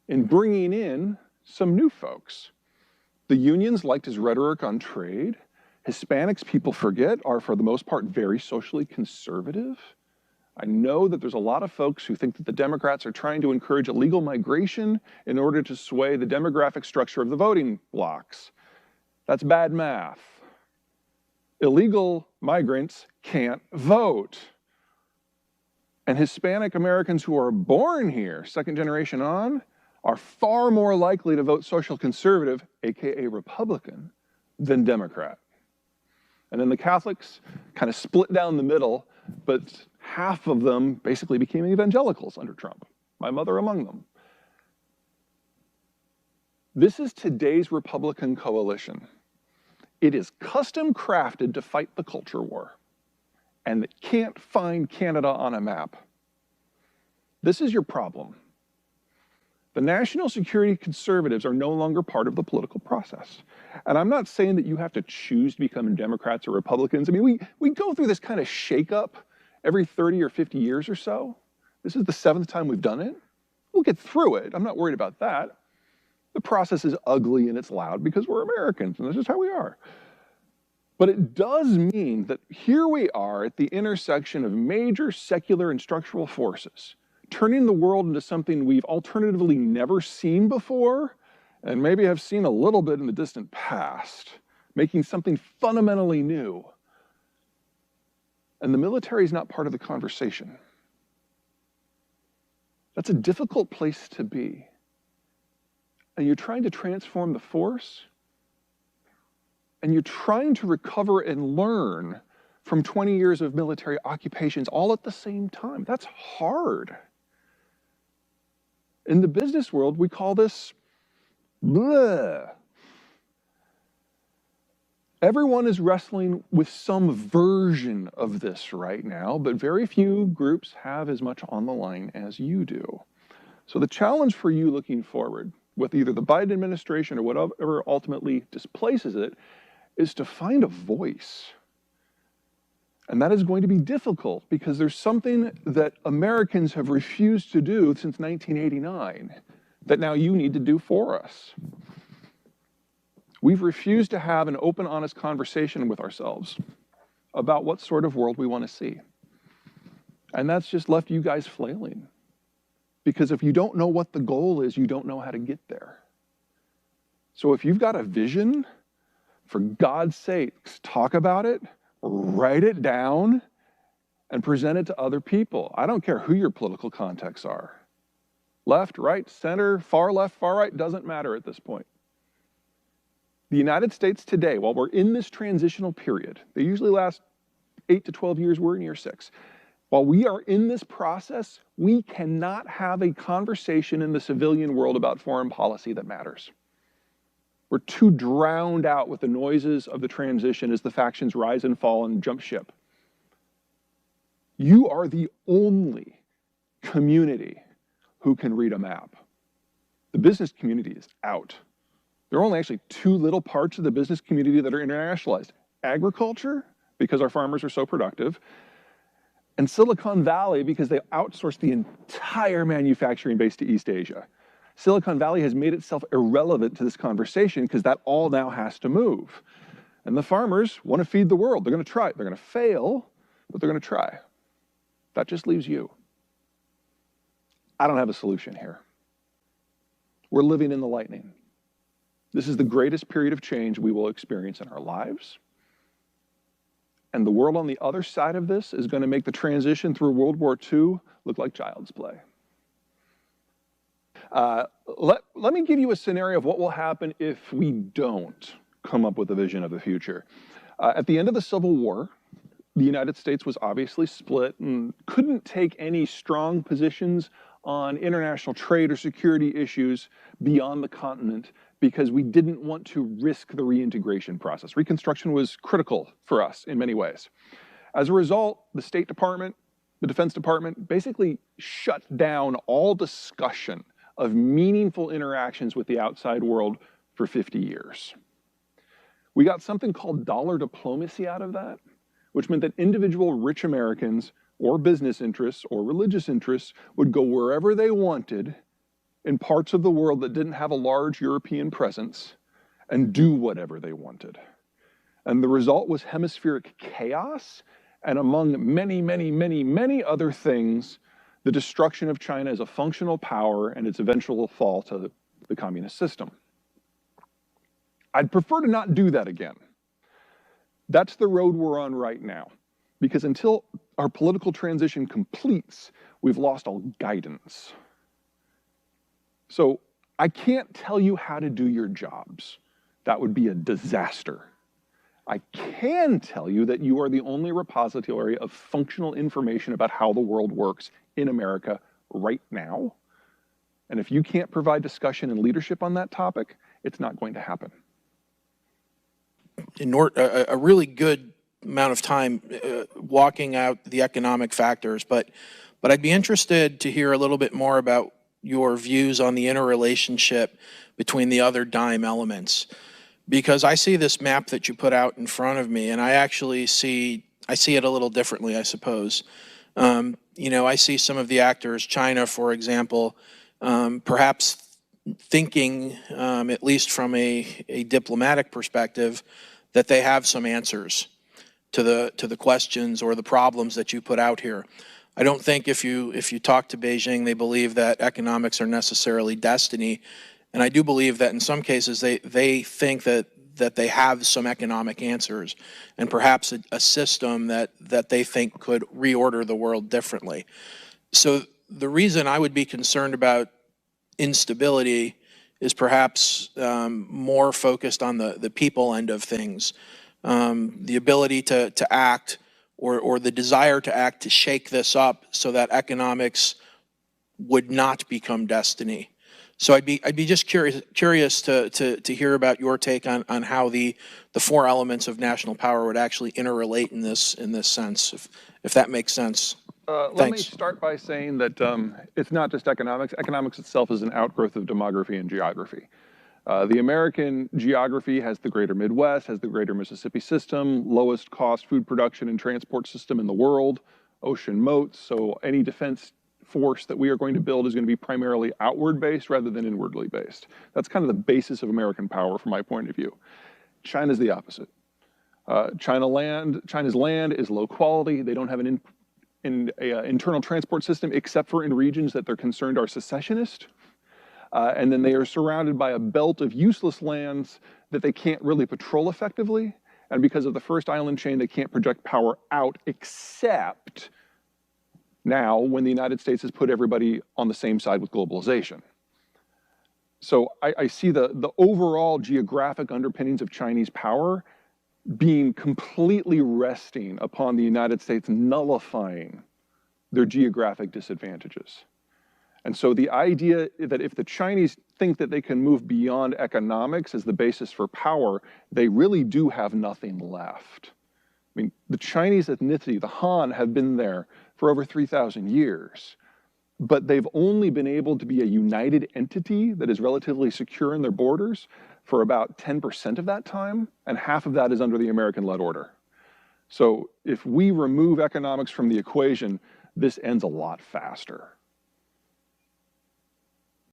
in bringing in some new folks. The unions liked his rhetoric on trade. Hispanics, people forget, are for the most part very socially conservative. I know that there's a lot of folks who think that the Democrats are trying to encourage illegal migration in order to sway the demographic structure of the voting blocks. That's bad math. Illegal migrants can't vote. And Hispanic Americans who are born here, second generation on, are far more likely to vote social conservative, AKA Republican, than Democrat. And then the Catholics kind of split down the middle, but half of them basically became evangelicals under Trump, my mother among them. This is today's Republican coalition. It is custom crafted to fight the culture war, and it can't find Canada on a map. This is your problem. The national security conservatives are no longer part of the political process. And I'm not saying that you have to choose to become Democrats or Republicans. I mean, we go through this kind of shakeup every 30 or 50 years or so. This is the 7th time we've done it. We'll get through it. I'm not worried about that. The process is ugly and it's loud because we're Americans, and this is how we are. But it does mean that here we are at the intersection of major secular and structural forces, turning the world into something we've alternatively never seen before, and maybe have seen a little bit in the distant past, making something fundamentally new. And the military is not part of the conversation. That's a difficult place to be. And you're trying to transform the force, and you're trying to recover and learn from 20 years of military occupations all at the same time. That's hard. In the business world, we call this bleh. Everyone is wrestling with some version of this right now, but very few groups have as much on the line as you do. So the challenge for you looking forward, with either the Biden administration or whatever ultimately displaces it, is to find a voice. And that is going to be difficult because there's something that Americans have refused to do since 1989 that now you need to do for us. We've refused to have an open, honest conversation with ourselves about what sort of world we want to see. And that's just left you guys flailing. Because if you don't know what the goal is, you don't know how to get there. So if you've got a vision, for God's sakes, talk about it, write it down, and present it to other people. I don't care who your political contexts are. Left, right, center, far left, far right, doesn't matter at this point. The United States today, while we're in this transitional period, they usually last 8 to 12 years, we're in year 6. While we are in this process, we cannot have a conversation in the civilian world about foreign policy that matters. We're too drowned out with the noises of the transition as the factions rise and fall and jump ship. You are the only community who can read a map. The business community is out. There are only actually 2 little parts of the business community that are internationalized. Agriculture, because our farmers are so productive, and Silicon Valley, because they outsourced the entire manufacturing base to East Asia. Silicon Valley has made itself irrelevant to this conversation because that all now has to move. And the farmers want to feed the world. They're going to try. They're going to fail, but they're going to try. That just leaves you. I don't have a solution here. We're living in the lightning. This is the greatest period of change we will experience in our lives. And the world on the other side of this is going to make the transition through World War II look like child's play. Let me give you a scenario of what will happen if we don't come up with a vision of the future. At the end of the Civil War, the United States was obviously split and couldn't take any strong positions on international trade or security issues beyond the continent because we didn't want to risk the reintegration process. Reconstruction was critical for us in many ways. As a result, the State Department, the Defense Department basically shut down all discussion of meaningful interactions with the outside world for 50 years. We got something called dollar diplomacy out of that, which meant that individual rich Americans or business interests or religious interests would go wherever they wanted in parts of the world that didn't have a large European presence and do whatever they wanted. And the result was hemispheric chaos, and among many, many, many, many other things, the destruction of China as a functional power and its eventual fall to the communist system. I'd prefer to not do that again. That's the road we're on right now, because until our political transition completes, we've lost all guidance. So I can't tell you how to do your jobs. That would be a disaster. I can tell you that you are the only repository of functional information about how the world works in America right now. And if you can't provide discussion and leadership on that topic, it's not going to happen. A really good amount of time walking out the economic factors, but I'd be interested to hear a little bit more about your views on the interrelationship between the other dime elements. Because I see this map that you put out in front of me, and I actually see it a little differently, I suppose. You know, I see some of the actors, China, for example, perhaps thinking, at least from a diplomatic perspective, that they have some answers to the questions or the problems that you put out here. I don't think if you talk to Beijing, they believe that economics are necessarily destiny. And I do believe that in some cases they think that they have some economic answers and perhaps a system that they think could reorder the world differently. So the reason I would be concerned about instability is perhaps more focused on the people end of things, the ability to act or the desire to act to shake this up so that economics would not become destiny. So I'd be just curious to hear about your take on how the four elements of national power would actually interrelate in this sense, if that makes sense. Let me start by saying that it's not just economics. Economics itself is an outgrowth of demography and geography. The American geography has the greater Midwest, has the greater Mississippi system, lowest cost food production and transport system in the world, ocean moats, so any defense force that we are going to build is going to be primarily outward based rather than inwardly based. That's kind of the basis of American power from my point of view. China's the opposite. China's land is low quality. They don't have an internal transport system except for in regions that they're concerned are secessionist. And then they are surrounded by a belt of useless lands that they can't really patrol effectively. And because of the first island chain, they can't project power out except now when the United States has put everybody on the same side with globalization. So I see the overall geographic underpinnings of Chinese power being completely resting upon the United States nullifying their geographic disadvantages. And so the idea that if the Chinese think that they can move beyond economics as the basis for power, they really do have nothing left. I mean, the Chinese ethnicity, the Han, have been there for over 3,000 years, but they've only been able to be a united entity that is relatively secure in their borders for about 10% of that time, and half of that is under the American-led order. So if we remove economics from the equation, this ends a lot faster.